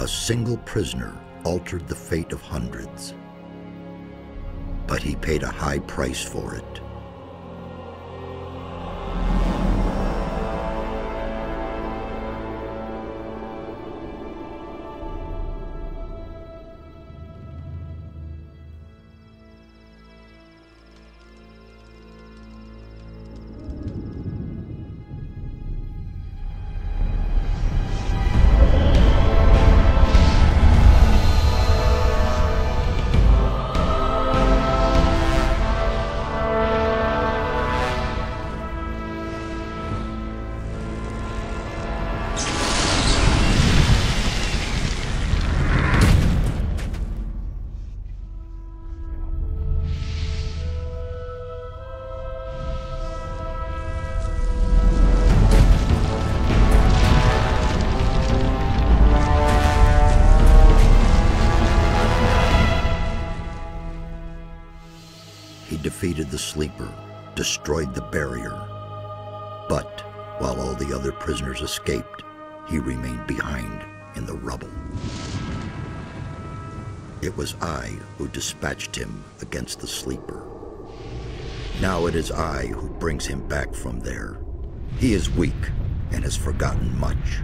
single prisoner altered the fate of hundreds. But he paid a high price for it. Defeated the sleeper, destroyed the barrier. But while all the other prisoners escaped, he remained behind in the rubble. It was I who dispatched him against the sleeper. Now it is I who brings him back from there. He is weak and has forgotten much.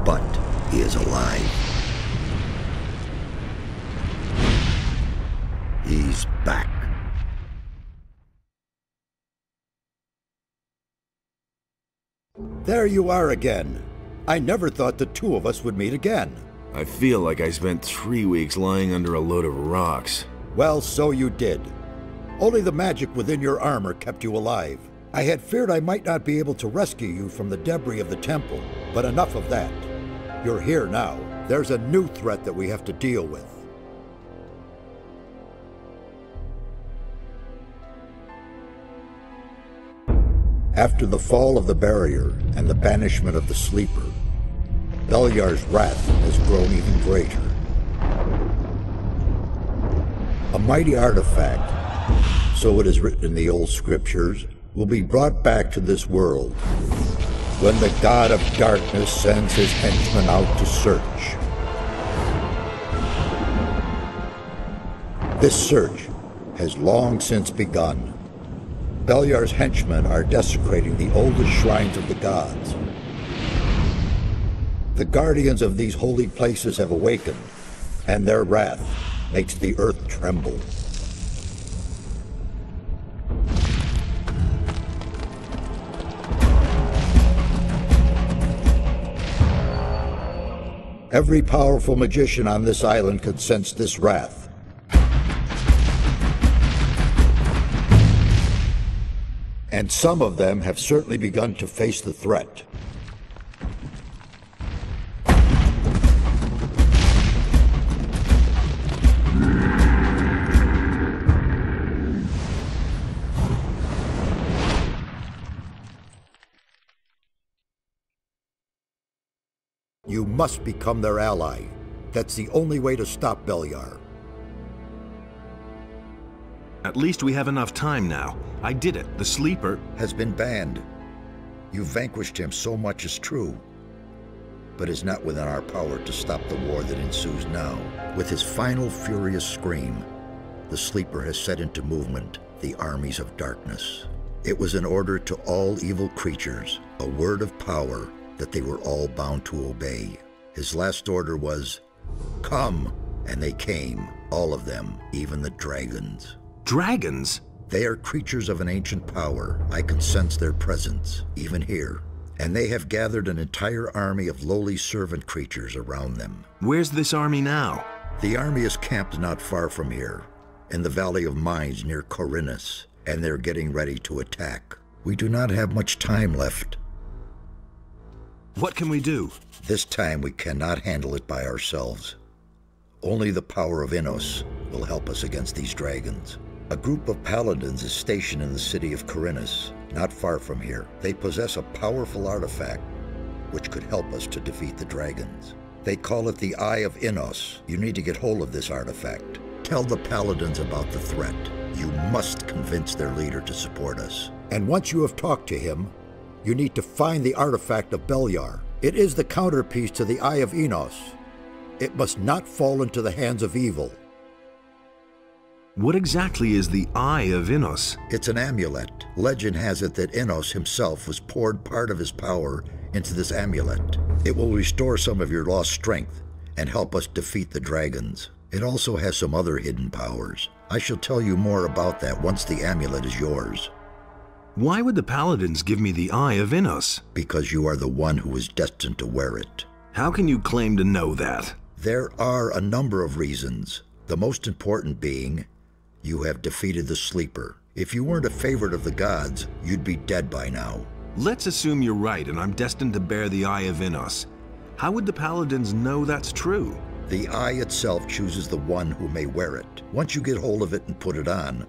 But he is alive. He's back. There you are again. I never thought the two of us would meet again. I feel like I spent 3 weeks lying under a load of rocks. Well, so you did. Only the magic within your armor kept you alive. I had feared I might not be able to rescue you from the debris of the temple, but enough of that. You're here now. There's a new threat that we have to deal with. After the fall of the barrier and the banishment of the sleeper, Beliar's wrath has grown even greater. A mighty artifact, so it is written in the old scriptures, will be brought back to this world when the god of darkness sends his henchmen out to search. This search has long since begun. Beliar's henchmen are desecrating the oldest shrines of the gods. The guardians of these holy places have awakened, and their wrath makes the earth tremble. Every powerful magician on this island could sense this wrath. And some of them have certainly begun to face the threat. You must become their ally. That's the only way to stop Beliar. At least we have enough time now. I did it. The sleeper has been banned. You vanquished him, so much is true. But it's not within our power to stop the war that ensues now. With his final furious scream, the sleeper has set into movement the armies of darkness. It was an order to all evil creatures, a word of power that they were all bound to obey. His last order was, "Come!" And they came, all of them, even the dragons. Dragons? They are creatures of an ancient power. I can sense their presence, even here. And they have gathered an entire army of lowly servant creatures around them. Where's this army now? The army is camped not far from here, in the Valley of Mines near Corinus, and they're getting ready to attack. We do not have much time left. What can we do? This time we cannot handle it by ourselves. Only the power of Innos will help us against these dragons. A group of paladins is stationed in the city of Corinus, not far from here. They possess a powerful artifact which could help us to defeat the dragons. They call it the Eye of Innos. You need to get hold of this artifact. Tell the paladins about the threat. You must convince their leader to support us. And once you have talked to him, you need to find the artifact of Beliar. It is the counterpiece to the Eye of Enos. It must not fall into the hands of evil. What exactly is the Eye of Enos? It's an amulet. Legend has it that Enos himself was poured part of his power into this amulet. It will restore some of your lost strength and help us defeat the dragons. It also has some other hidden powers. I shall tell you more about that once the amulet is yours. Why would the Paladins give me the Eye of Enos? Because you are the one who is destined to wear it. How can you claim to know that? There are a number of reasons, the most important being you have defeated the Sleeper. If you weren't a favorite of the gods, you'd be dead by now. Let's assume you're right and I'm destined to bear the Eye of Enos. How would the Paladins know that's true? The eye itself chooses the one who may wear it. Once you get hold of it and put it on,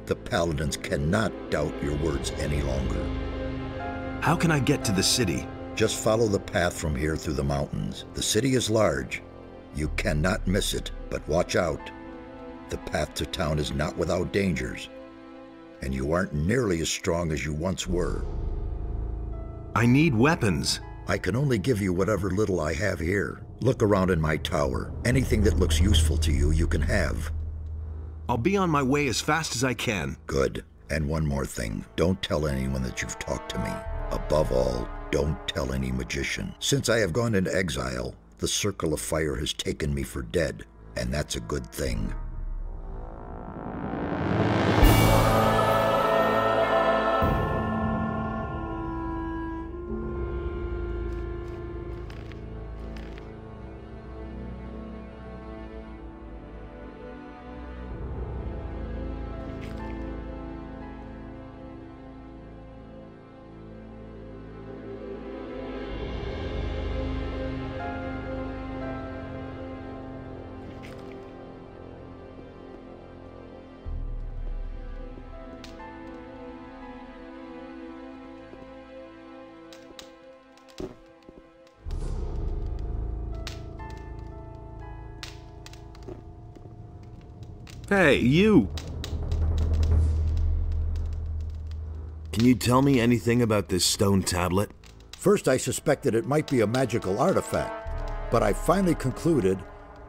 the Paladins cannot doubt your words any longer. How can I get to the city? Just follow the path from here through the mountains. The city is large. You cannot miss it, but watch out. The path to town is not without dangers, and you aren't nearly as strong as you once were. I need weapons. I can only give you whatever little I have here. Look around in my tower. Anything that looks useful to you, you can have. I'll be on my way as fast as I can. Good. And one more thing. Don't tell anyone that you've talked to me. Above all, don't tell any magician. Since I have gone into exile, the Circle of Fire has taken me for dead, and that's a good thing. Hey, you! Can you tell me anything about this stone tablet? First, I suspected it might be a magical artifact, but I finally concluded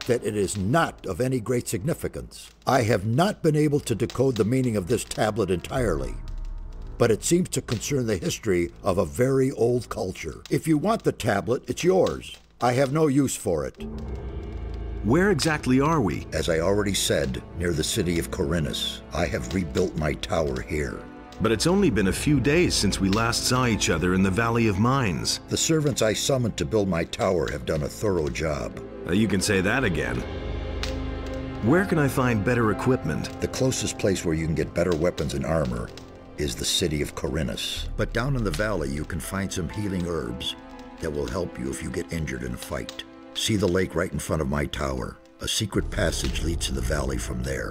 that it is not of any great significance. I have not been able to decode the meaning of this tablet entirely, but it seems to concern the history of a very old culture. If you want the tablet, it's yours. I have no use for it. Where exactly are we? As I already said, near the city of Corinus. I have rebuilt my tower here. But it's only been a few days since we last saw each other in the Valley of Mines. The servants I summoned to build my tower have done a thorough job. You can say that again. Where can I find better equipment? The closest place where you can get better weapons and armor is the city of Corinus. But down in the valley you can find some healing herbs that will help you if you get injured in a fight. See the lake right in front of my tower. A secret passage leads to the valley from there.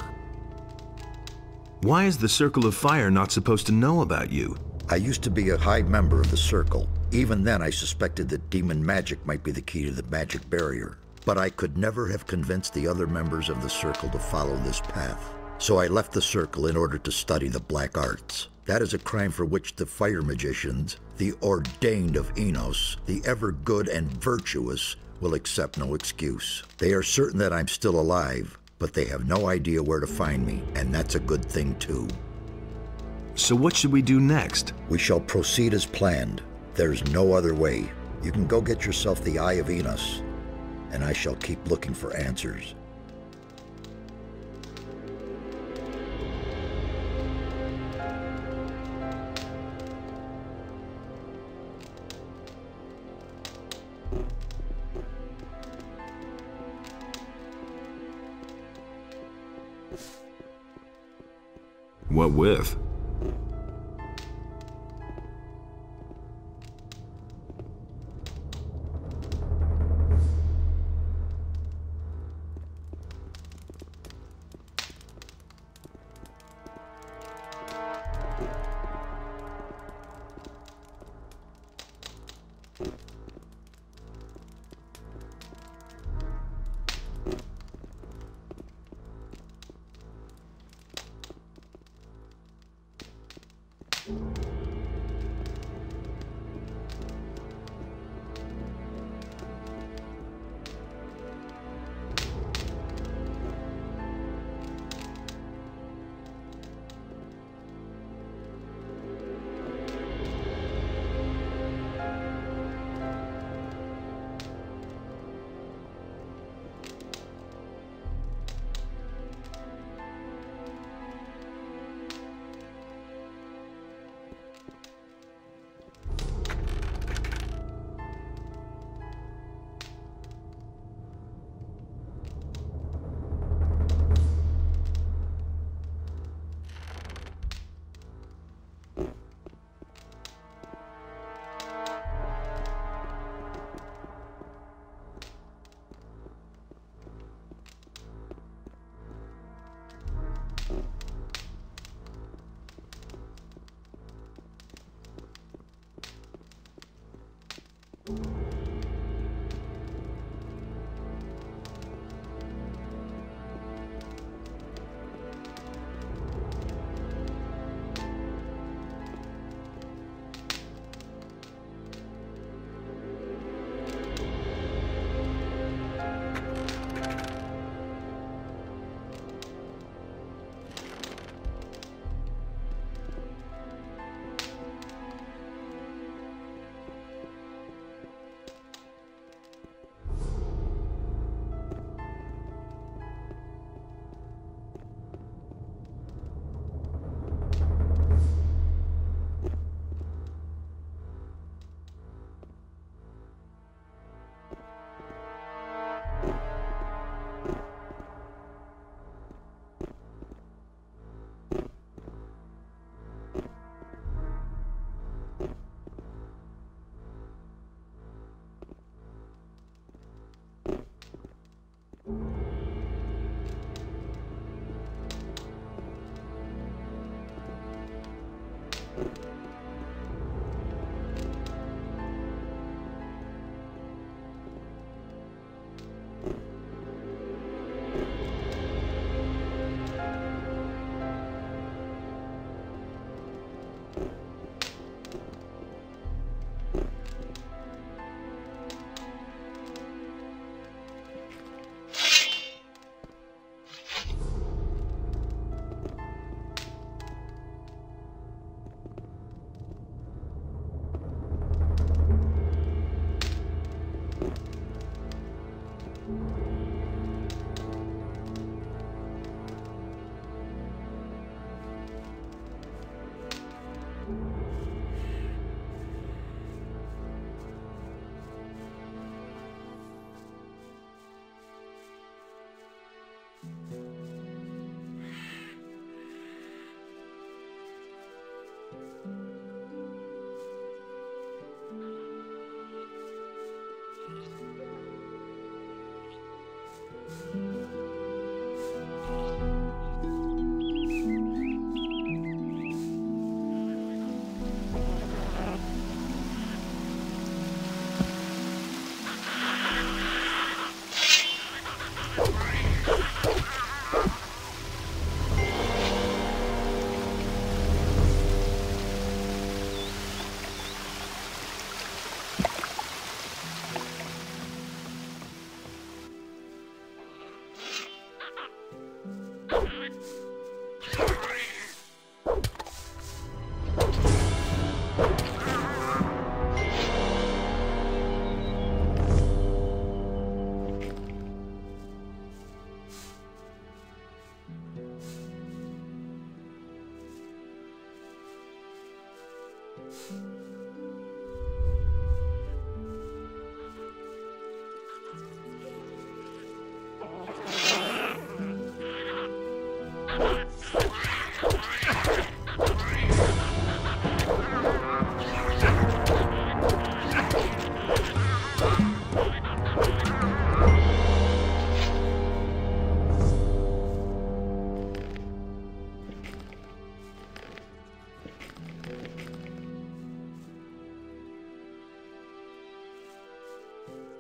Why is the Circle of Fire not supposed to know about you? I used to be a high member of the Circle. Even then I suspected that demon magic might be the key to the magic barrier. But I could never have convinced the other members of the Circle to follow this path. So I left the Circle in order to study the black arts. That is a crime for which the fire magicians, the ordained of Enos, the ever good and virtuous, will accept no excuse. They are certain that I'm still alive, but they have no idea where to find me, and that's a good thing too. So what should we do next? We shall proceed as planned. There's no other way. You can go get yourself the Eye of Enos, and I shall keep looking for answers. What with?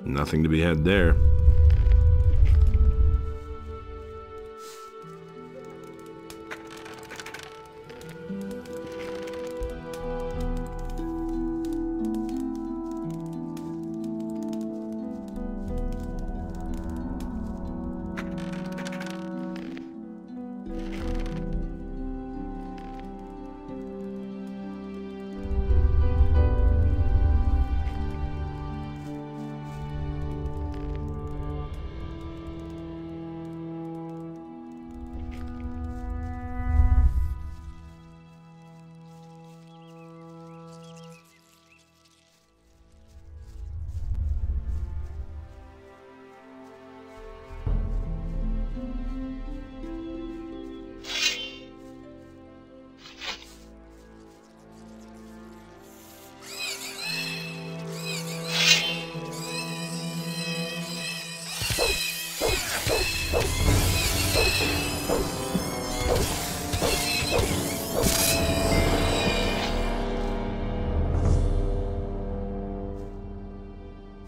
Nothing to be had there.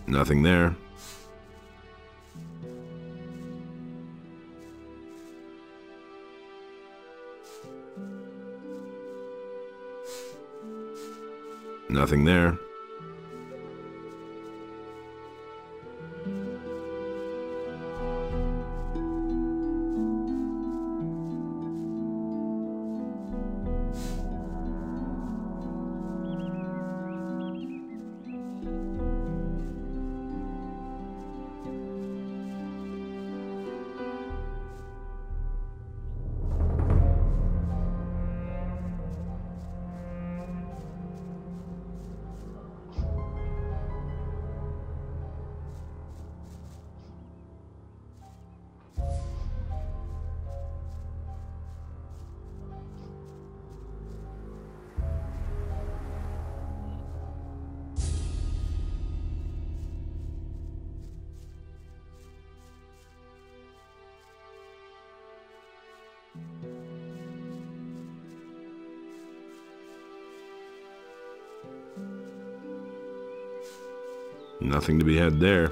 Nothing there. Nothing there. Nothing to be had there.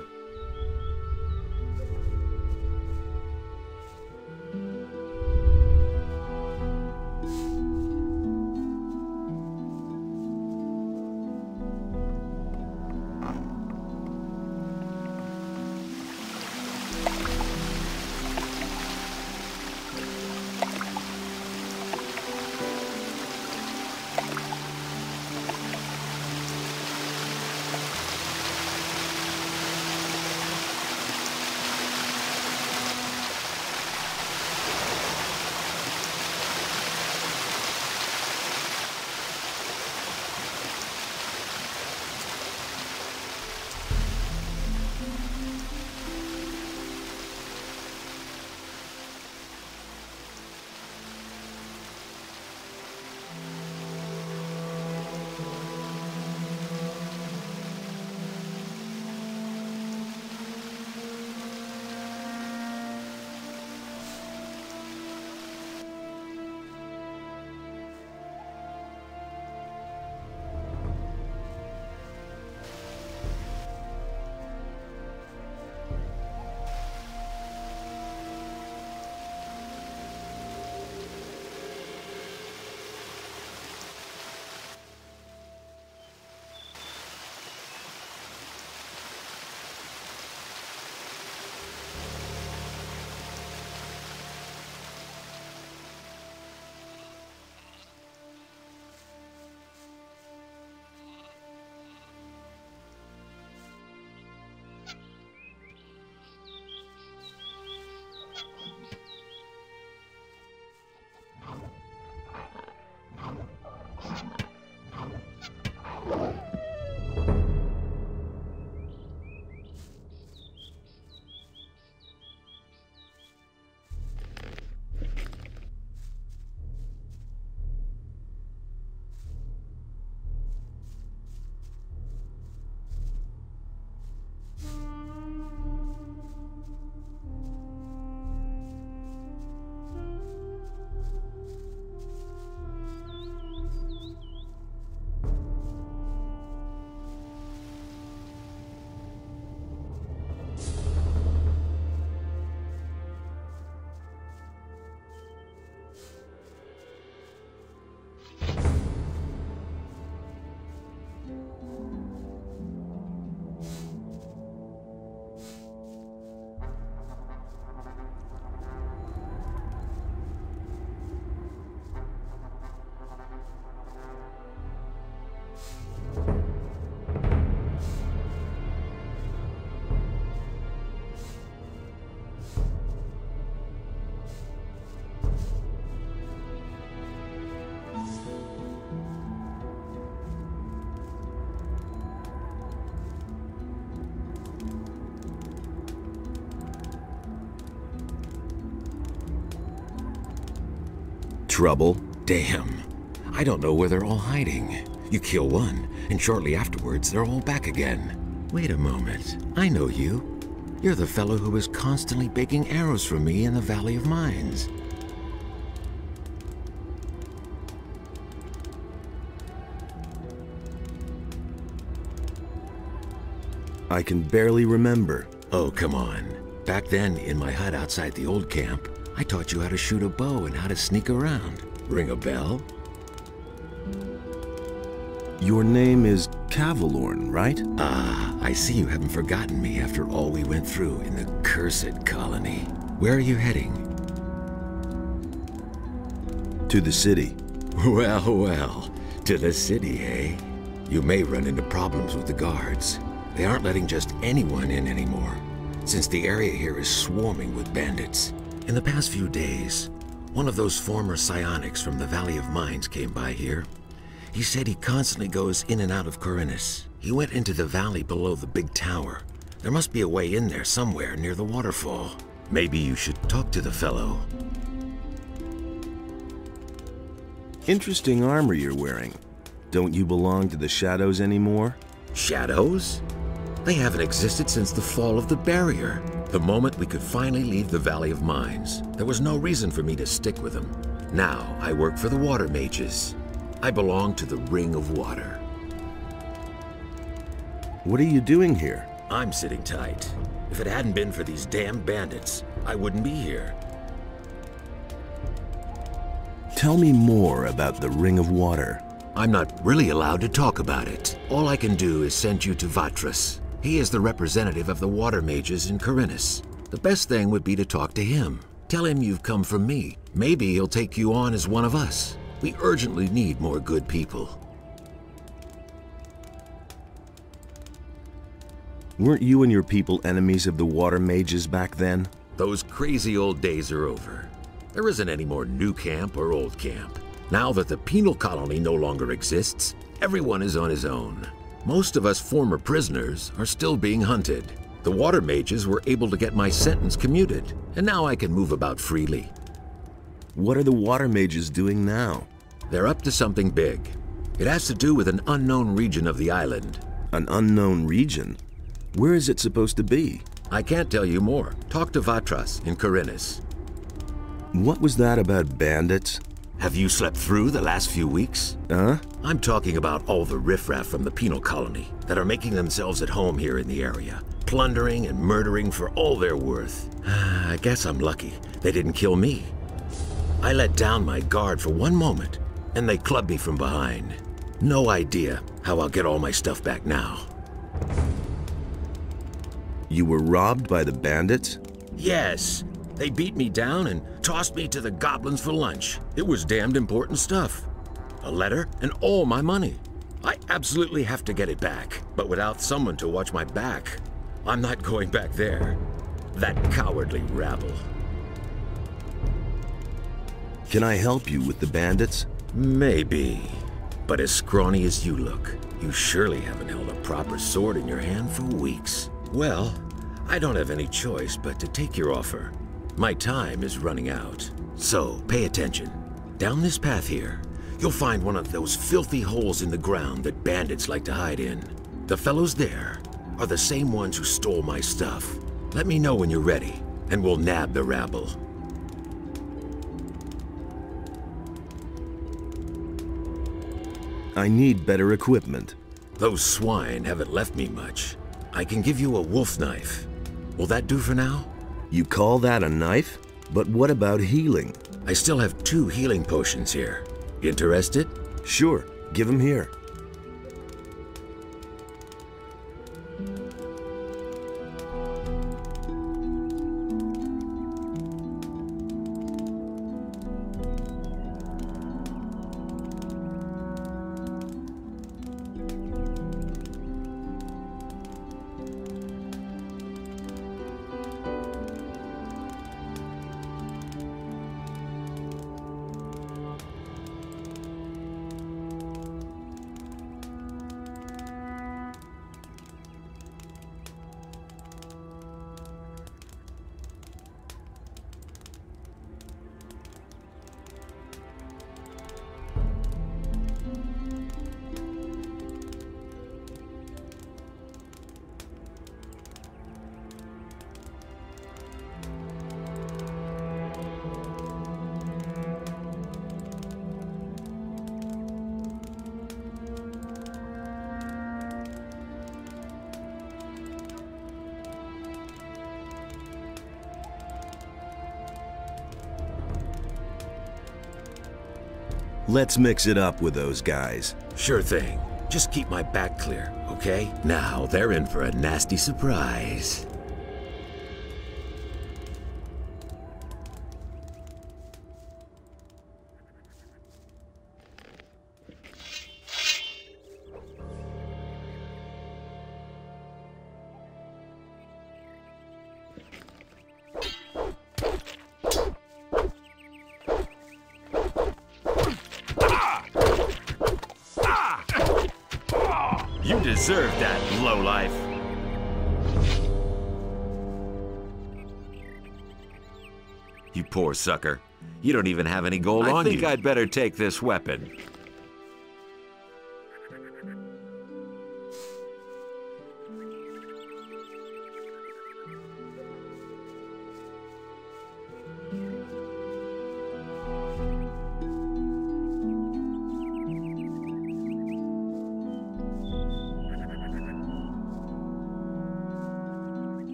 Trouble? Damn. I don't know where they're all hiding. You kill one, and shortly afterwards they're all back again. Wait a moment. I know you. You're the fellow who was constantly baking arrows for me in the Valley of Mines. I can barely remember. Oh, come on. Back then, in my hut outside the old camp, I taught you how to shoot a bow and how to sneak around. Ring a bell? Your name is Cavalorn, right? Ah, I see you haven't forgotten me after all we went through in the cursed colony. Where are you heading? To the city. Well, well. To the city, eh? You may run into problems with the guards. They aren't letting just anyone in anymore, since the area here is swarming with bandits. In the past few days, one of those former psionics from the Valley of Mines came by here. He said he constantly goes in and out of Corinus. He went into the valley below the big tower. There must be a way in there somewhere near the waterfall. Maybe you should talk to the fellow. Interesting armor you're wearing. Don't you belong to the Shadows anymore? Shadows? They haven't existed since the fall of the barrier. The moment we could finally leave the Valley of Mines, there was no reason for me to stick with them. Now I work for the Water Mages. I belong to the Ring of Water. What are you doing here? I'm sitting tight. If it hadn't been for these damn bandits, I wouldn't be here. Tell me more about the Ring of Water. I'm not really allowed to talk about it. All I can do is send you to Vatras. He is the representative of the water mages in Corinus. The best thing would be to talk to him. Tell him you've come from me. Maybe he'll take you on as one of us. We urgently need more good people. Weren't you and your people enemies of the water mages back then? Those crazy old days are over. There isn't any more new camp or old camp. Now that the penal colony no longer exists, everyone is on his own. Most of us former prisoners are still being hunted. The water mages were able to get my sentence commuted, and now I can move about freely. What are the water mages doing now? They're up to something big. It has to do with an unknown region of the island. An unknown region? Where is it supposed to be? I can't tell you more. Talk to Vatras in Corinus. What was that about bandits? Have you slept through the last few weeks? Huh? I'm talking about all the riffraff from the penal colony that are making themselves at home here in the area, plundering and murdering for all they're worth. I guess I'm lucky they didn't kill me. I let down my guard for one moment, and they clubbed me from behind. No idea how I'll get all my stuff back now. You were robbed by the bandits? Yes. They beat me down and tossed me to the goblins for lunch. It was damned important stuff. A letter and all my money. I absolutely have to get it back, but without someone to watch my back, I'm not going back there. That cowardly rabble. Can I help you with the bandits? Maybe. But as scrawny as you look, you surely haven't held a proper sword in your hand for weeks. Well, I don't have any choice but to take your offer. My time is running out. So, pay attention. Down this path here, you'll find one of those filthy holes in the ground that bandits like to hide in. The fellows there are the same ones who stole my stuff. Let me know when you're ready, and we'll nab the rabble. I need better equipment. Those swine haven't left me much. I can give you a wolf knife. Will that do for now? You call that a knife? But what about healing? I still have 2 healing potions here. Interested? Sure, give them here. Let's mix it up with those guys. Sure thing. Just keep my back clear, okay? Now they're in for a nasty surprise. You deserve that, lowlife. You poor sucker. You don't even have any gold on you. I think I'd better take this weapon.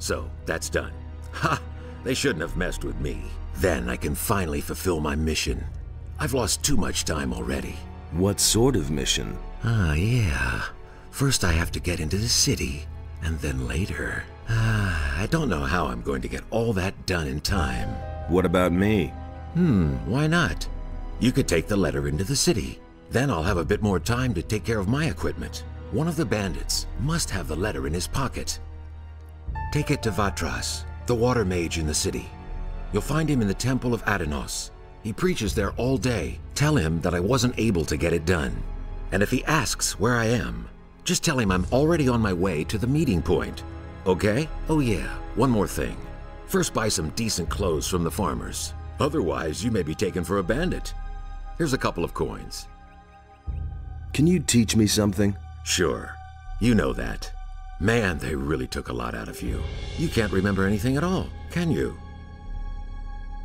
So, that's done. Ha! They shouldn't have messed with me. Then I can finally fulfill my mission. I've lost too much time already. What sort of mission? Yeah. First I have to get into the city, and then later... I don't know how I'm going to get all that done in time. What about me? Why not? You could take the letter into the city. Then I'll have a bit more time to take care of my equipment. One of the bandits must have the letter in his pocket. Take it to Vatras, the water mage in the city. You'll find him in the Temple of Adanos. He preaches there all day. Tell him that I wasn't able to get it done. And if he asks where I am, just tell him I'm already on my way to the meeting point. Okay? Oh yeah, one more thing. First buy some decent clothes from the farmers. Otherwise, you may be taken for a bandit. Here's a couple of coins. Can you teach me something? Sure. You know that. Man, they really took a lot out of you. You can't remember anything at all, can you?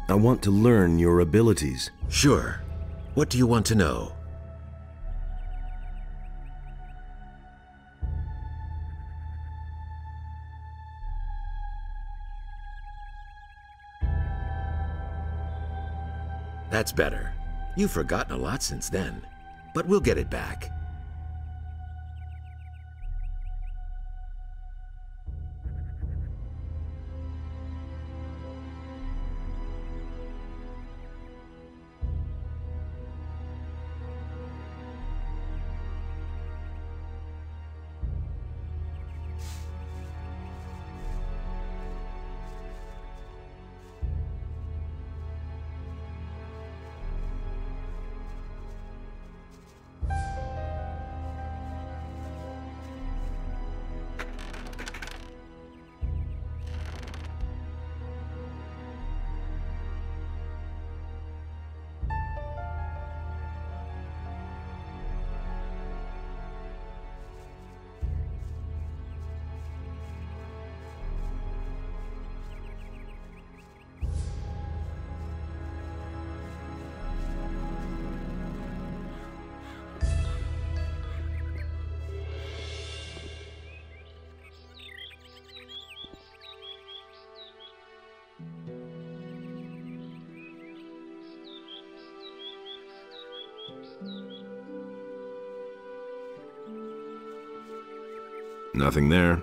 I want to learn your abilities. Sure. What do you want to know? That's better. You've forgotten a lot since then, but we'll get it back. Nothing there.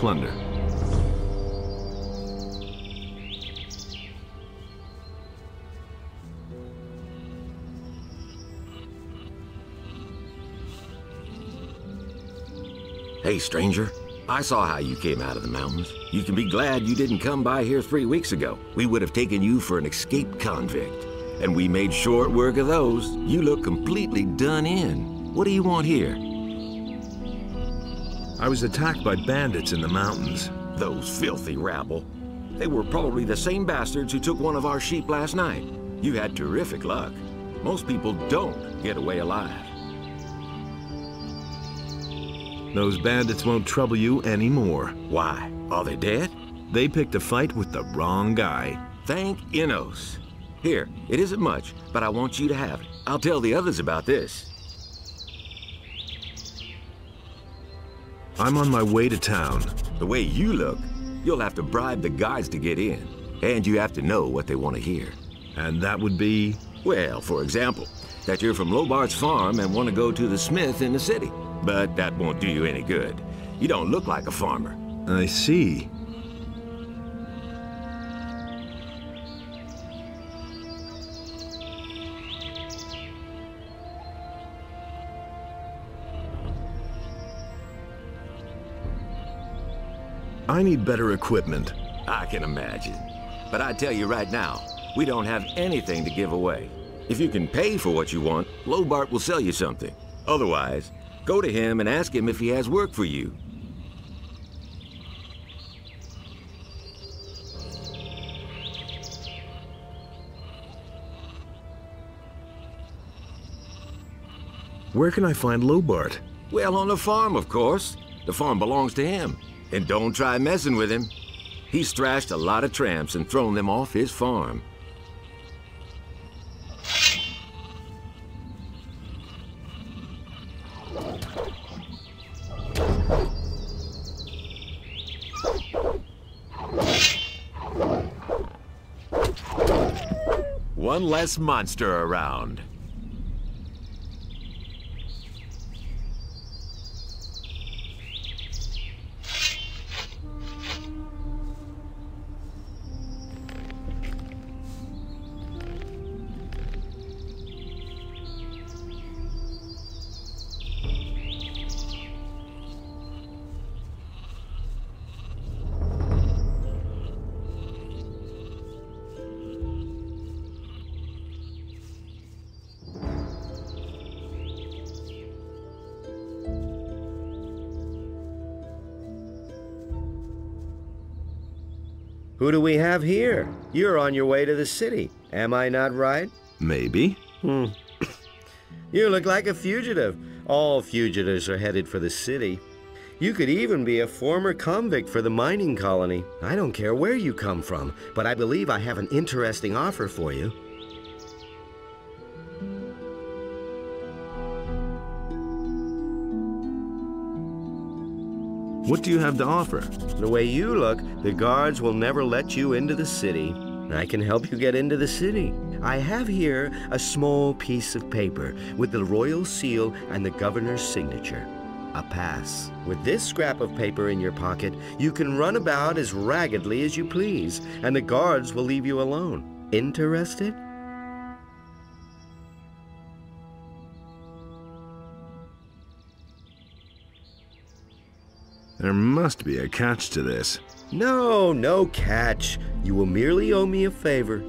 plunder. Hey, stranger. I saw how you came out of the mountains. You can be glad you didn't come by here 3 weeks ago. We would have taken you for an escaped convict. And we made short work of those. You look completely done in. What do you want here? I was attacked by bandits in the mountains. Those filthy rabble. They were probably the same bastards who took one of our sheep last night. You had terrific luck. Most people don't get away alive. Those bandits won't trouble you anymore. Why? Are they dead? They picked a fight with the wrong guy. Thank Innos. Here, it isn't much, but I want you to have it. I'll tell the others about this. I'm on my way to town. The way you look, you'll have to bribe the guards to get in. And you have to know what they want to hear. And that would be? Well, for example, that you're from Lobart's farm and want to go to the smith in the city. But that won't do you any good. You don't look like a farmer. I see. I need better equipment. I can imagine. But I tell you right now, we don't have anything to give away. If you can pay for what you want, Lobart will sell you something. Otherwise, go to him and ask him if he has work for you. Where can I find Lobart? Well, on the farm, of course. The farm belongs to him. And don't try messing with him. He's thrashed a lot of tramps and thrown them off his farm. One less monster around. Who do we have here? You're on your way to the city. Am I not right? Maybe. You look like a fugitive. All fugitives are headed for the city. You could even be a former convict for the mining colony. I don't care where you come from, but I believe I have an interesting offer for you. What do you have to offer? The way you look, the guards will never let you into the city. I can help you get into the city. I have here a small piece of paper with the royal seal and the governor's signature. A pass. With this scrap of paper in your pocket, you can run about as raggedly as you please, and the guards will leave you alone. Interested? There must be a catch to this. No, no catch. You will merely owe me a favor.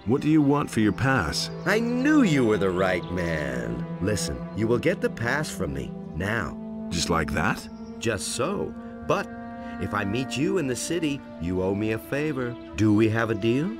What do you want for your pass? I knew you were the right man. Listen, you will get the pass from me, now. Just like that? Just so. But if I meet you in the city, you owe me a favor. Do we have a deal?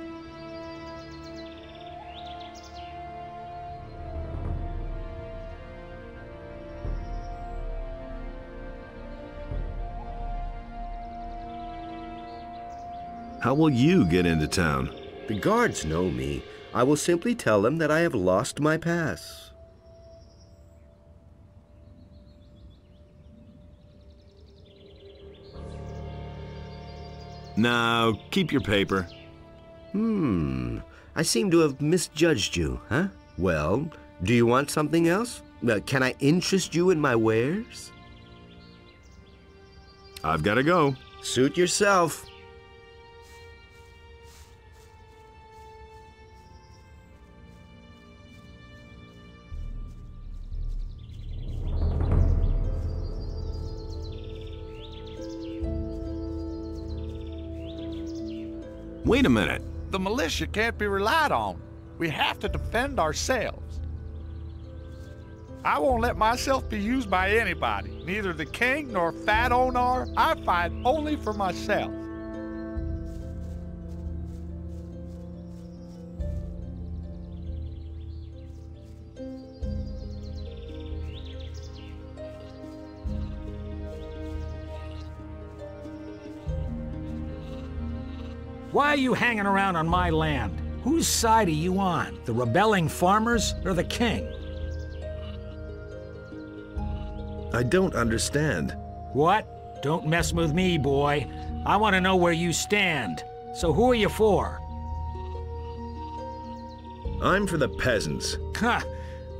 How will you get into town? The guards know me. I will simply tell them that I have lost my pass. Now, keep your paper. I seem to have misjudged you, huh? Well, Do you want something else? Can I interest you in my wares? I've got to go. Suit yourself. Wait a minute. The militia can't be relied on. We have to defend ourselves. I won't let myself be used by anybody, neither the king nor Fat Onar. I fight only for myself. Why are you hanging around on my land? Whose side are you on? The rebelling farmers or the king? I don't understand. What? Don't mess with me, boy. I want to know where you stand. So who are you for? I'm for the peasants. Ha!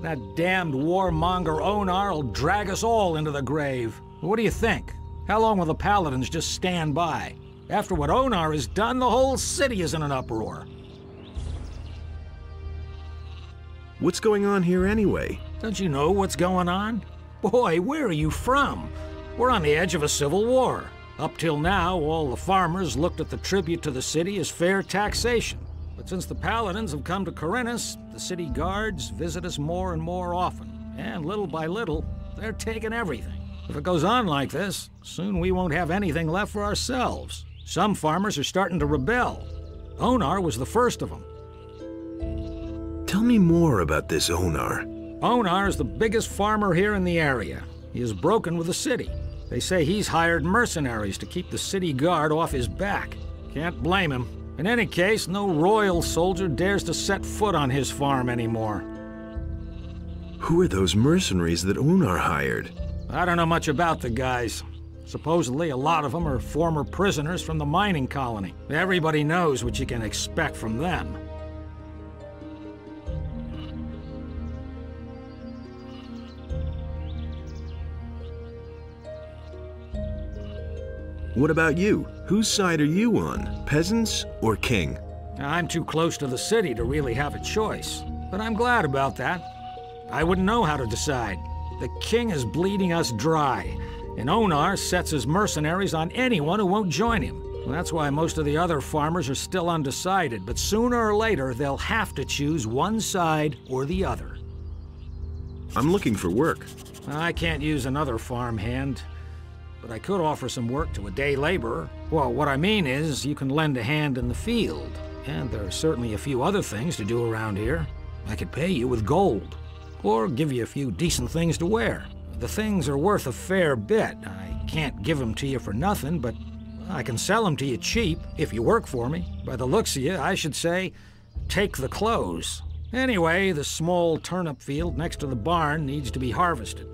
That damned warmonger Onar will drag us all into the grave. What do you think? How long will the paladins just stand by? After what Onar has done, the whole city is in an uproar. What's going on here anyway? Don't you know what's going on? Boy, where are you from? We're on the edge of a civil war. Up till now, all the farmers looked at the tribute to the city as fair taxation. But since the paladins have come to Corinthus, the city guards visit us more and more often. And little by little, they're taking everything. If it goes on like this, soon we won't have anything left for ourselves. Some farmers are starting to rebel. Onar was the first of them. Tell me more about this Onar. Onar is the biggest farmer here in the area. He is broken with the city. They say he's hired mercenaries to keep the city guard off his back. Can't blame him. In any case, no royal soldier dares to set foot on his farm anymore. Who are those mercenaries that Onar hired? I don't know much about the guys. Supposedly, a lot of them are former prisoners from the mining colony. Everybody knows what you can expect from them. What about you? Whose side are you on? Peasants or king? I'm too close to the city to really have a choice, but I'm glad about that. I wouldn't know how to decide. The king is bleeding us dry, and Onar sets his mercenaries on anyone who won't join him. That's why most of the other farmers are still undecided, but sooner or later they'll have to choose one side or the other. I'm looking for work. I can't use another farmhand, but I could offer some work to a day laborer. Well, what I mean is, you can lend a hand in the field, and there are certainly a few other things to do around here. I could pay you with gold, or give you a few decent things to wear. The things are worth a fair bit. I can't give them to you for nothing, but I can sell them to you cheap if you work for me. By the looks of you, I should say, take the clothes. Anyway, the small turnip field next to the barn needs to be harvested.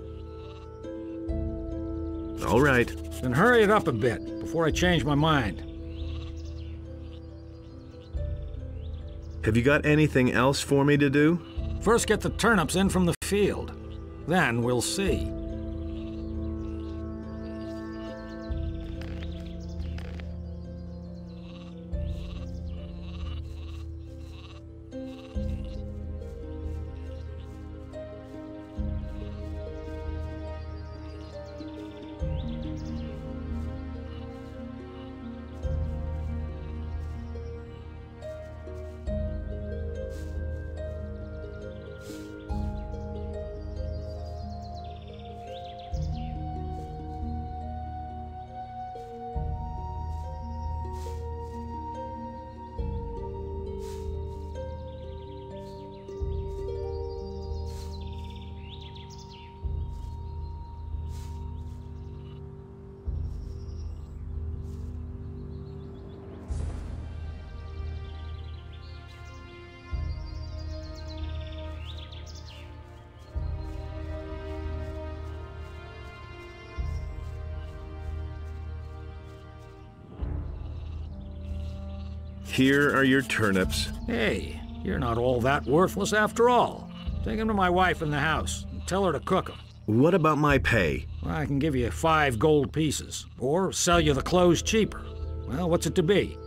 All right. Then hurry it up a bit before I change my mind. Have you got anything else for me to do? First get the turnips in from the field. Then we'll see. Here are your turnips. Hey, you're not all that worthless after all. Take them to my wife in the house and tell her to cook them. What about my pay? Well, I can give you 5 gold pieces, or sell you the clothes cheaper. Well, what's it to be?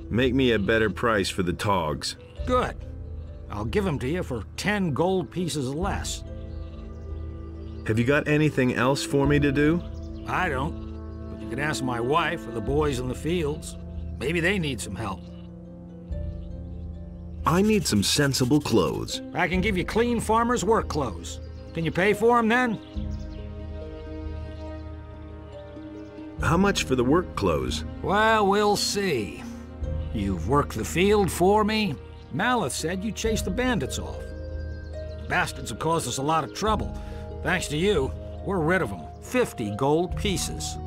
Make me a better price for the togs. Good. I'll give them to you for 10 gold pieces less. Have you got anything else for me to do? I don't. But you can ask my wife or the boys in the fields. Maybe they need some help. I need some sensible clothes. I can give you clean farmer's work clothes. Can you pay for them then? How much for the work clothes? Well, we'll see. You've worked the field for me. Maleth said you chased the bandits off. The bastards have caused us a lot of trouble. Thanks to you, we're rid of them. 50 gold pieces.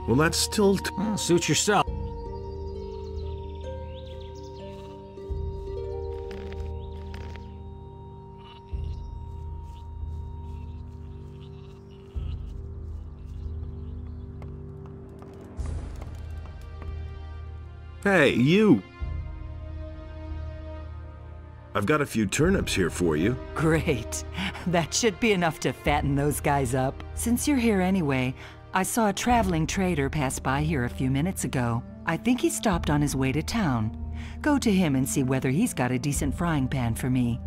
Well, that's still... Well, suit yourself. Hey, you! I've got a few turnips here for you. Great. That should be enough to fatten those guys up. Since you're here anyway, I saw a traveling trader pass by here a few minutes ago. I think he stopped on his way to town. Go to him and see whether he's got a decent frying pan for me.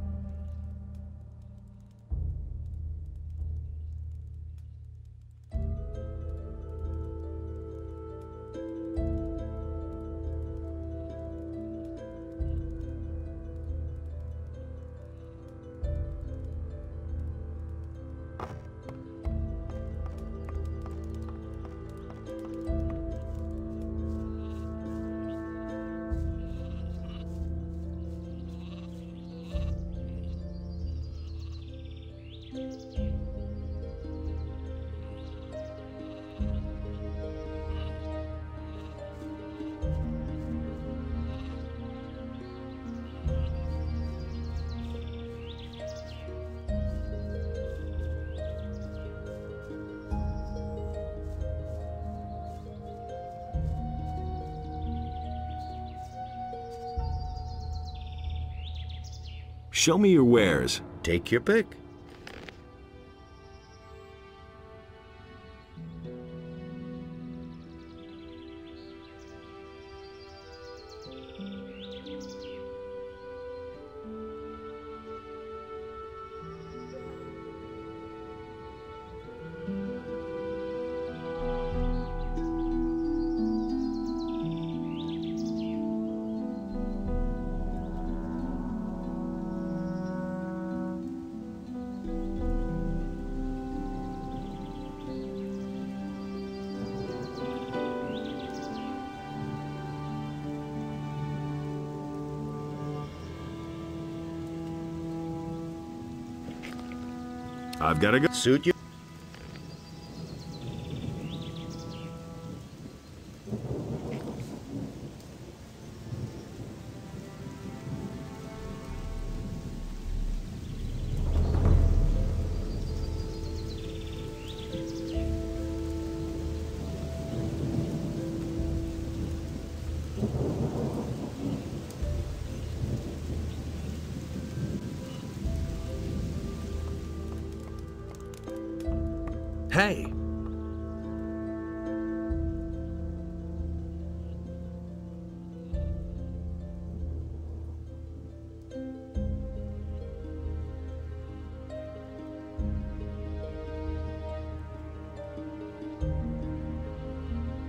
Show me your wares. Take your pick. I've got to go. Suit you. Hey!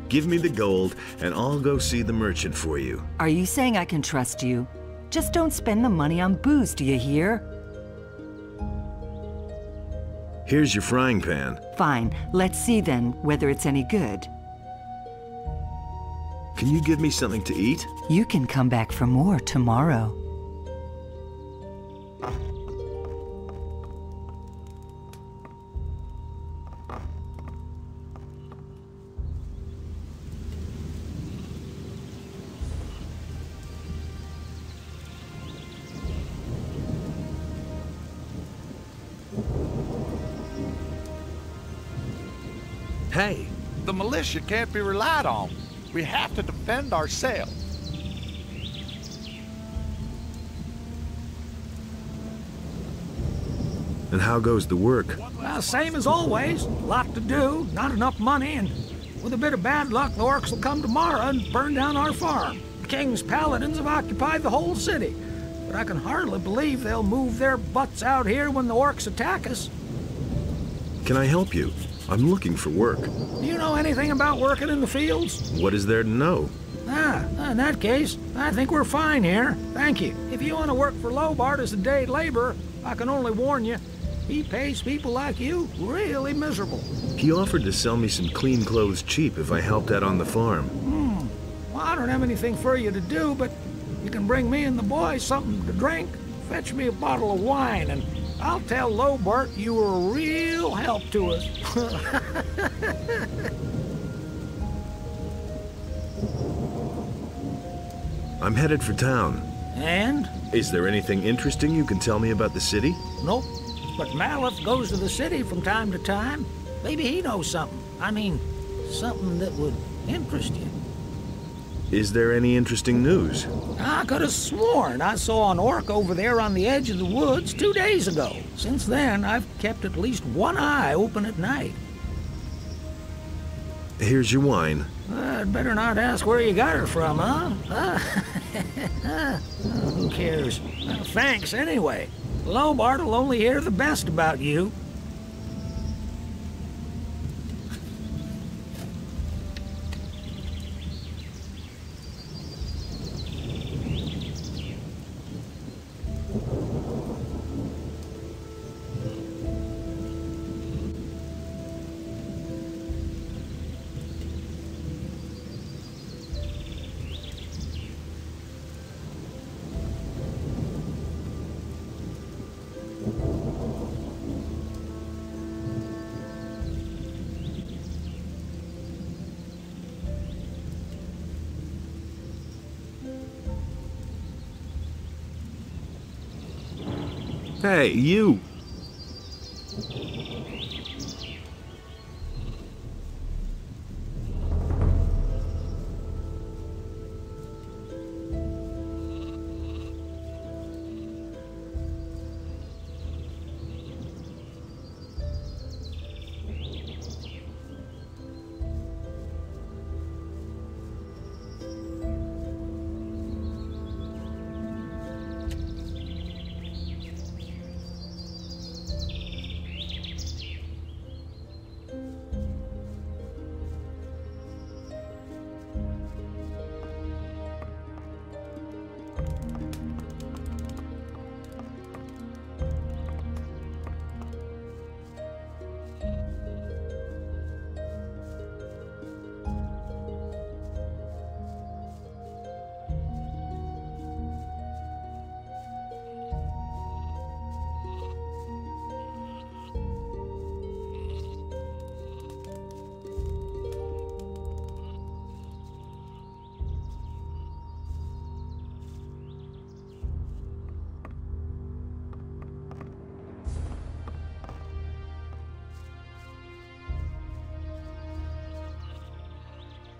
Give me the gold, and I'll go see the merchant for you. Are you saying I can trust you? Just don't spend the money on booze, do you hear? Here's your frying pan. Fine. Let's see then whether it's any good. Can you give me something to eat? You can come back for more tomorrow. Hey! The militia can't be relied on. We have to defend ourselves. And how goes the work? Well, same as always. Lot to do, not enough money, and with a bit of bad luck, the orcs will come tomorrow and burn down our farm. The king's paladins have occupied the whole city, but I can hardly believe they'll move their butts out here when the orcs attack us. Can I help you? I'm looking for work. Do you know anything about working in the fields? What is there to know? In that case, I think we're fine here. Thank you. If you want to work for Lobart as a day laborer, I can only warn you, he pays people like you really miserable. He offered to sell me some clean clothes cheap if I helped out on the farm. Well, I don't have anything for you to do, but you can bring me and the boys something to drink. Fetch me a bottle of wine, and I'll tell Lobart you were a real help to us. I'm headed for town. And? Is there anything interesting you can tell me about the city? Nope. But Maleth goes to the city from time to time. Maybe he knows something. I mean, something that would interest you. Is there any interesting news? I could have sworn I saw an orc over there on the edge of the woods 2 days ago. Since then, I've kept at least one eye open at night. Here's your wine. I'd better not ask where you got her from, huh? Who cares? Thanks, anyway. Lobart will only hear the best about you. Hey, you!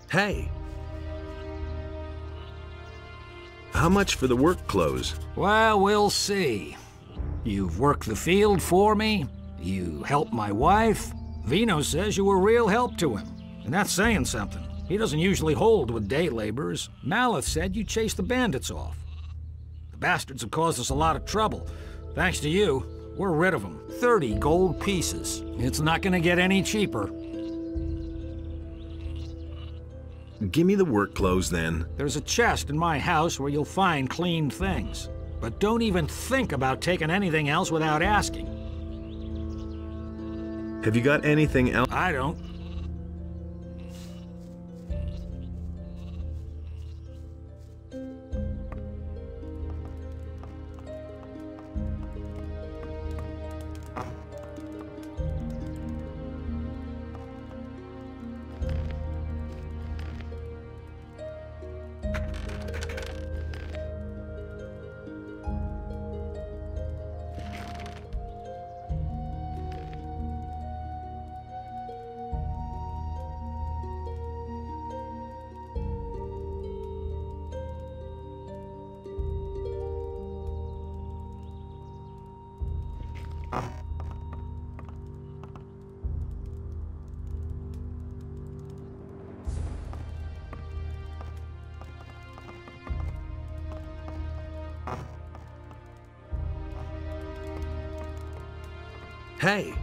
Hey! How much for the work clothes? Well, we'll see. You've worked the field for me. You helped my wife. Vino says you were real help to him. And that's saying something. He doesn't usually hold with day laborers. Maleth said you chased the bandits off. The bastards have caused us a lot of trouble. Thanks to you, we're rid of them. 30 gold pieces. It's not gonna get any cheaper. Give me the work clothes, then. There's a chest in my house where you'll find clean things. But don't even think about taking anything else without asking. Have you got anything else? I don't. Hey,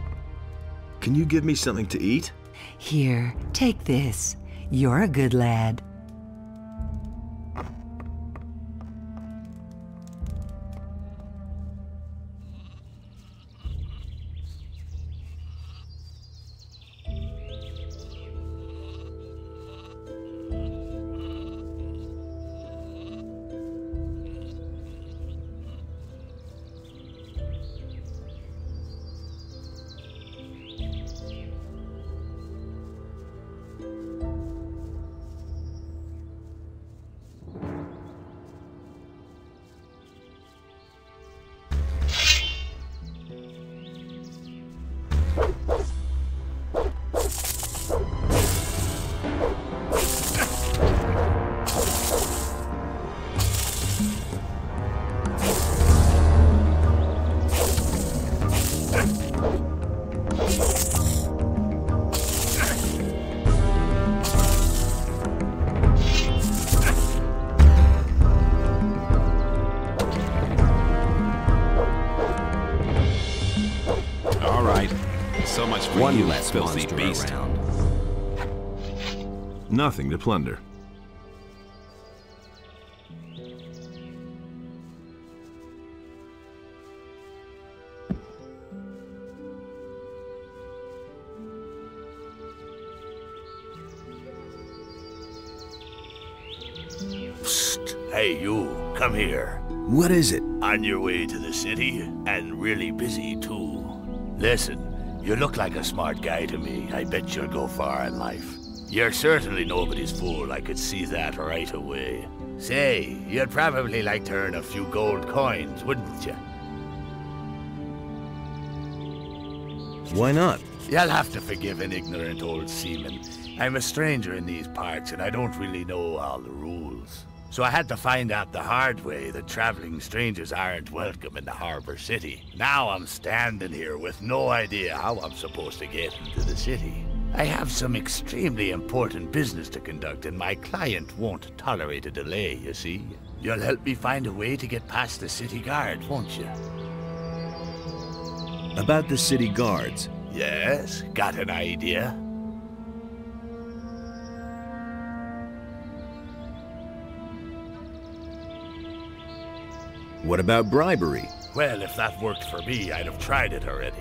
can you give me something to eat? Here, take this. You're a good lad. So much for One you, less filthy monster beast. around. Nothing to plunder. Psst. Hey, you, come here. What is it? On your way to the city, and really busy, too. Listen, you look like a smart guy to me. I bet you'll go far in life. You're certainly nobody's fool, I could see that right away. Say, you'd probably like to earn a few gold coins, wouldn't you? Why not? You'll have to forgive an ignorant old seaman. I'm a stranger in these parts, and I don't really know all the rules. So I had to find out the hard way that traveling strangers aren't welcome in the harbor city. Now I'm standing here with no idea how I'm supposed to get into the city. I have some extremely important business to conduct, and my client won't tolerate a delay, you see. You'll help me find a way to get past the city guard, won't you? About the city guards. Yes, got an idea? What about bribery? Well, if that worked for me, I'd have tried it already.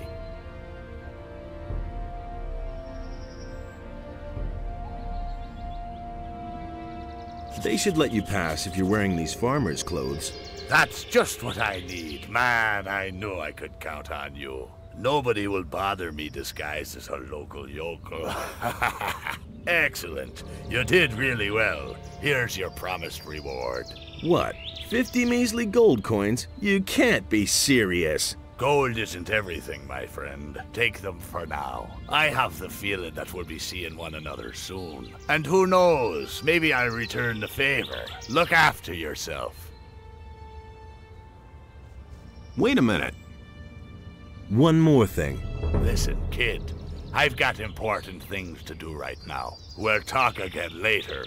They should let you pass if you're wearing these farmer's clothes. That's just what I need. Man, I knew I could count on you. Nobody will bother me disguised as a local yokel. Excellent. You did really well. Here's your promised reward. What? 50 measly gold coins? You can't be serious. Gold isn't everything, my friend. Take them for now. I have the feeling that we'll be seeing one another soon. And who knows, maybe I'll return the favor. Look after yourself. Wait a minute. One more thing. Listen, kid. I've got important things to do right now. We'll talk again later.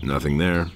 Nothing there.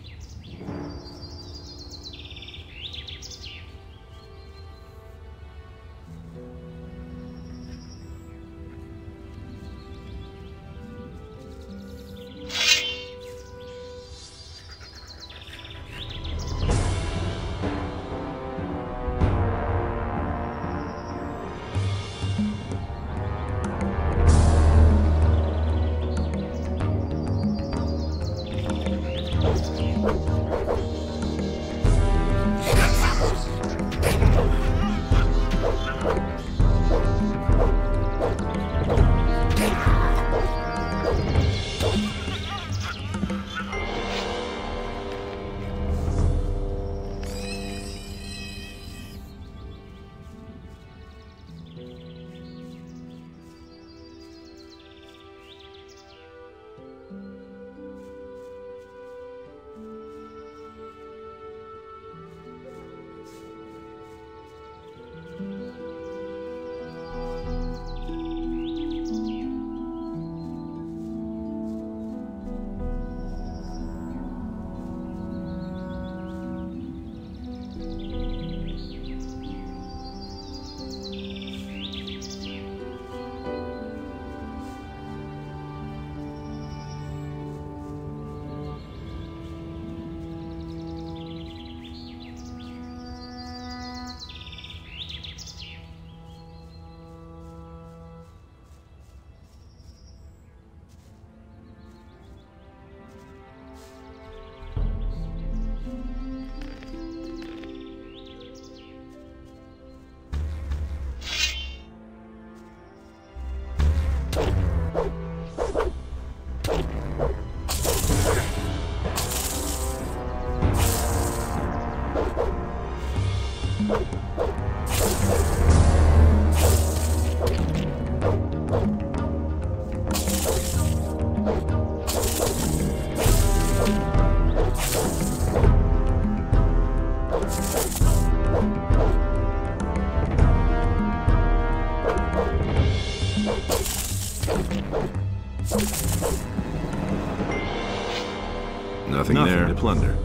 Nothing there to plunder.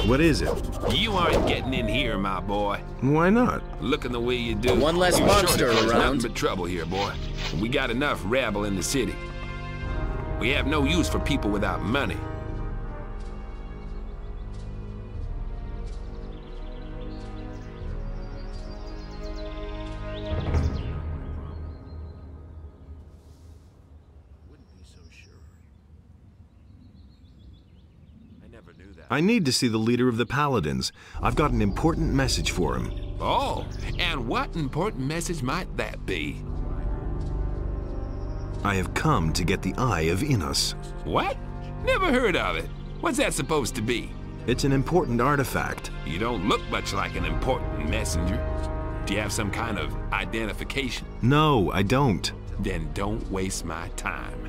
What is it? You aren't getting in here, my boy. Why not? Looking the way you do. One less you're monster sure to cause around. Nothing but trouble here, boy. We got enough rabble in the city. We have no use for people without money. I need to see the leader of the Paladins. I've got an important message for him. Oh, and what important message might that be? I have come to get the Eye of Innos. What? Never heard of it. What's that supposed to be? It's an important artifact. You don't look much like an important messenger. Do you have some kind of identification? No, I don't. Then don't waste my time.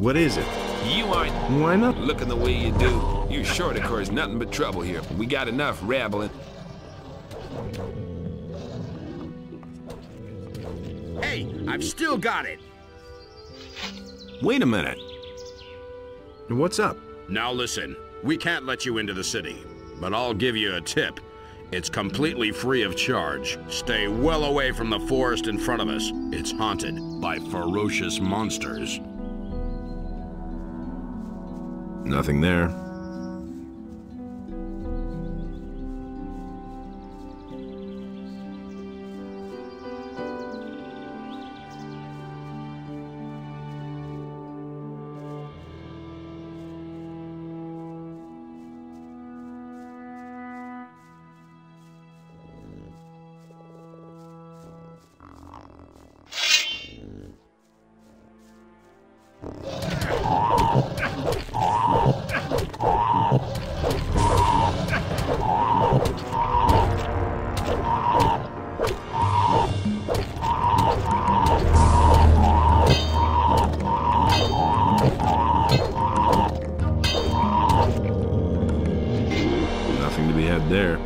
What is it? You aren't... Why not? Looking the way you do. You're sure to cause nothing but trouble here. We got enough rambling. Hey, I've still got it. Wait a minute. What's up? Now listen, we can't let you into the city, but I'll give you a tip. It's completely free of charge. Stay well away from the forest in front of us. It's haunted by ferocious monsters. Nothing there. Nothing to be had there.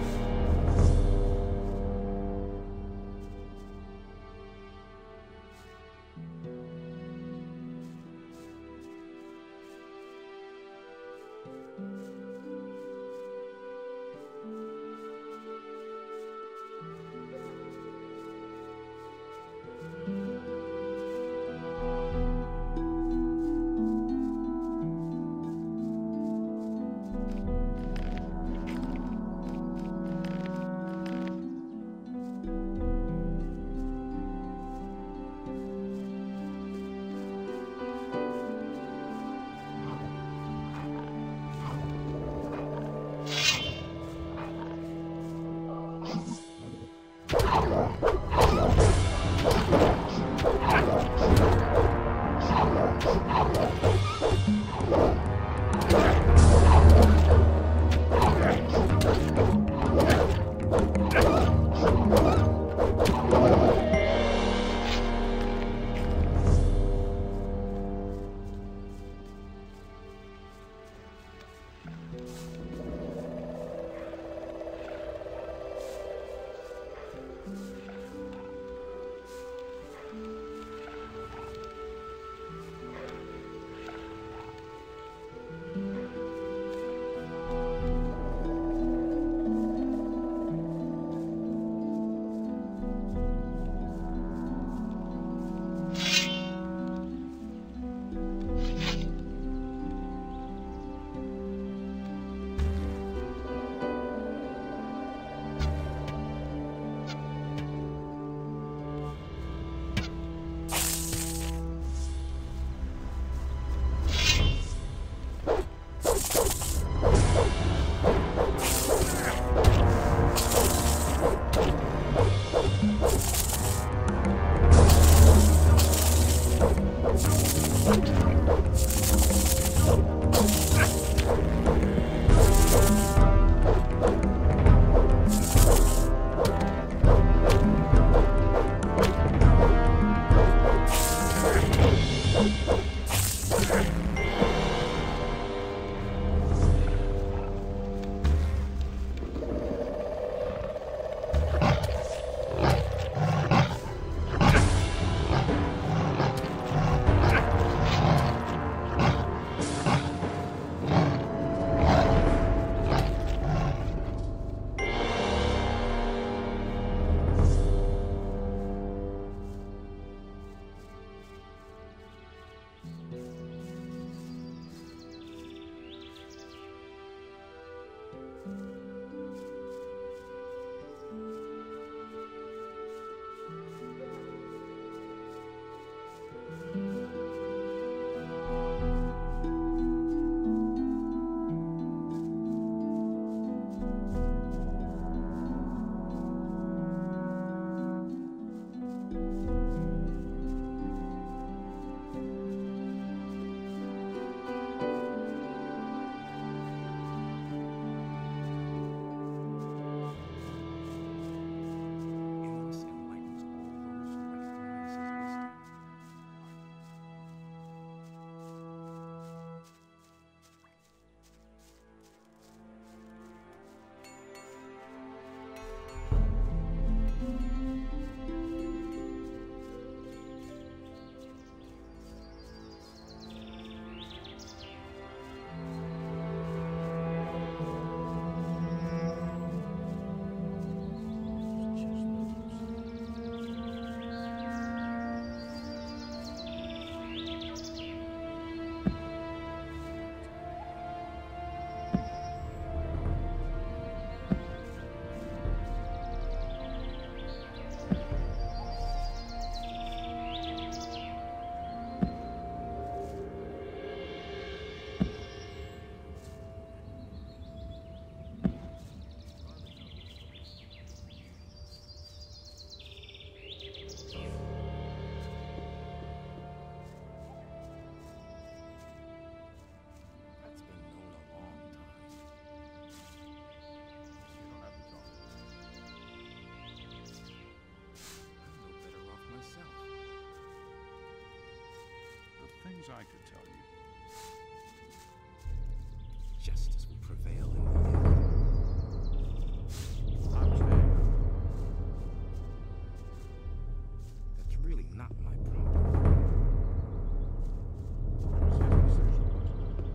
as I could tell you. Justice will prevail in the end. I'm staying. That's really not my problem. It was his decision, wasn't it?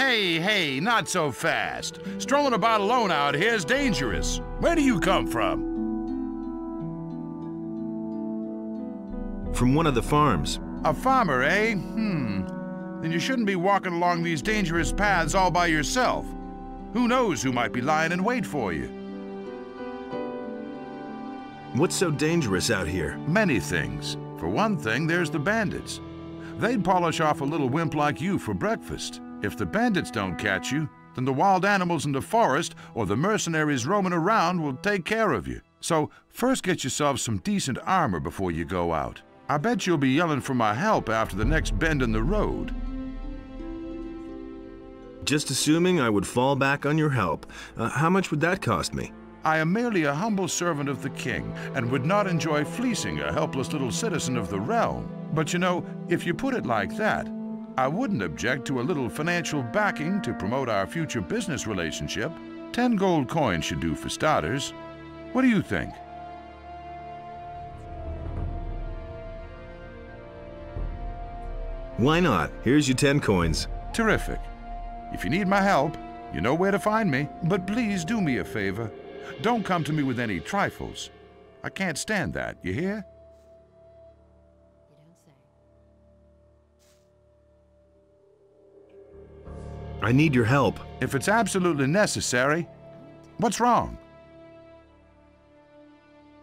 Hey, not so fast. Strolling about alone out here is dangerous. Where do you come from? From one of the farms. A farmer, eh? Then you shouldn't be walking along these dangerous paths all by yourself. Who knows who might be lying in wait for you? What's so dangerous out here? Many things. For one thing, there's the bandits. They'd polish off a little wimp like you for breakfast. If the bandits don't catch you, then the wild animals in the forest or the mercenaries roaming around will take care of you. So first get yourself some decent armor before you go out. I bet you'll be yelling for my help after the next bend in the road. Just assuming I would fall back on your help. How much would that cost me? I am merely a humble servant of the king and would not enjoy fleecing a helpless little citizen of the realm. But you know, if you put it like that, I wouldn't object to a little financial backing to promote our future business relationship. 10 gold coins should do for starters. What do you think? Why not? Here's your 10 coins. Terrific. If you need my help, you know where to find me. But please do me a favor. Don't come to me with any trifles. I can't stand that, you hear? I need your help. If it's absolutely necessary. What's wrong?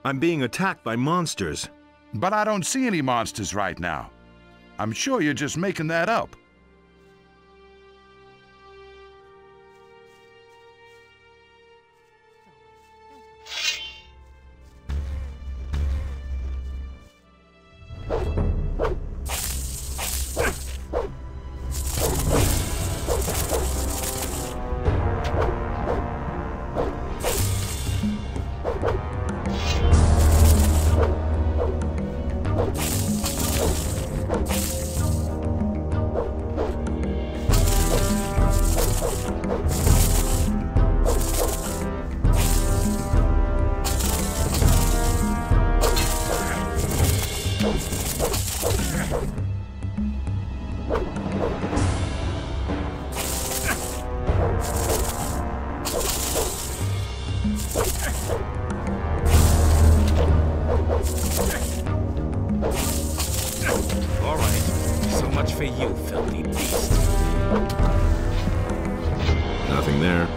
I'm being attacked by monsters. But I don't see any monsters right now. I'm sure you're just making that up. For you, filthy beast. Nothing there.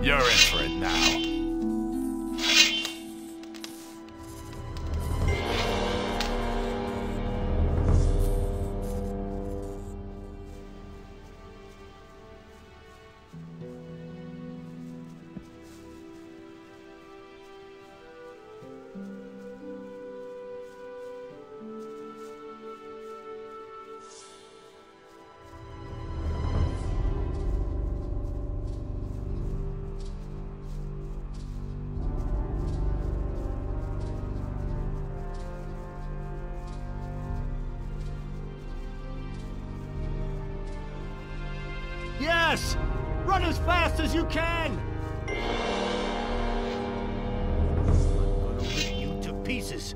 You're in for it now. Yes! Run as fast as you can! I'm gonna rip you to pieces.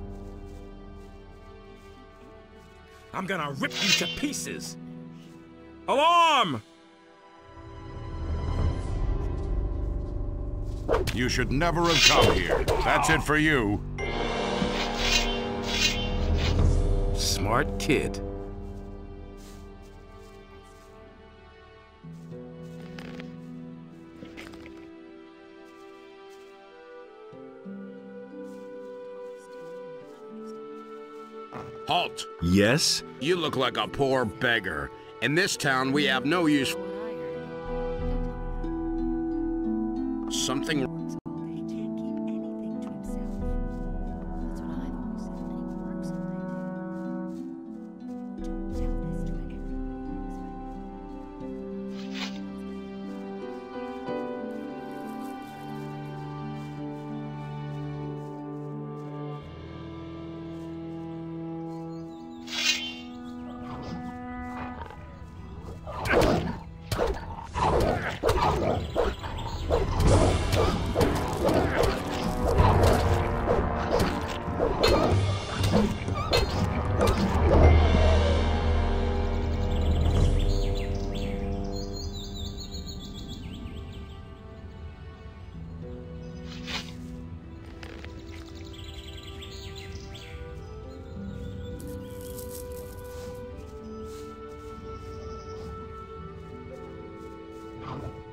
I'm gonna rip you to pieces. Alarm! You should never have come here. That's it for you. Smart kid. Halt! Yes? You look like a poor beggar. In this town, we have no use for something. He can't keep anything to himself. That's what I've always said. And he works all day too. Don't tell this to everybody. Thank you.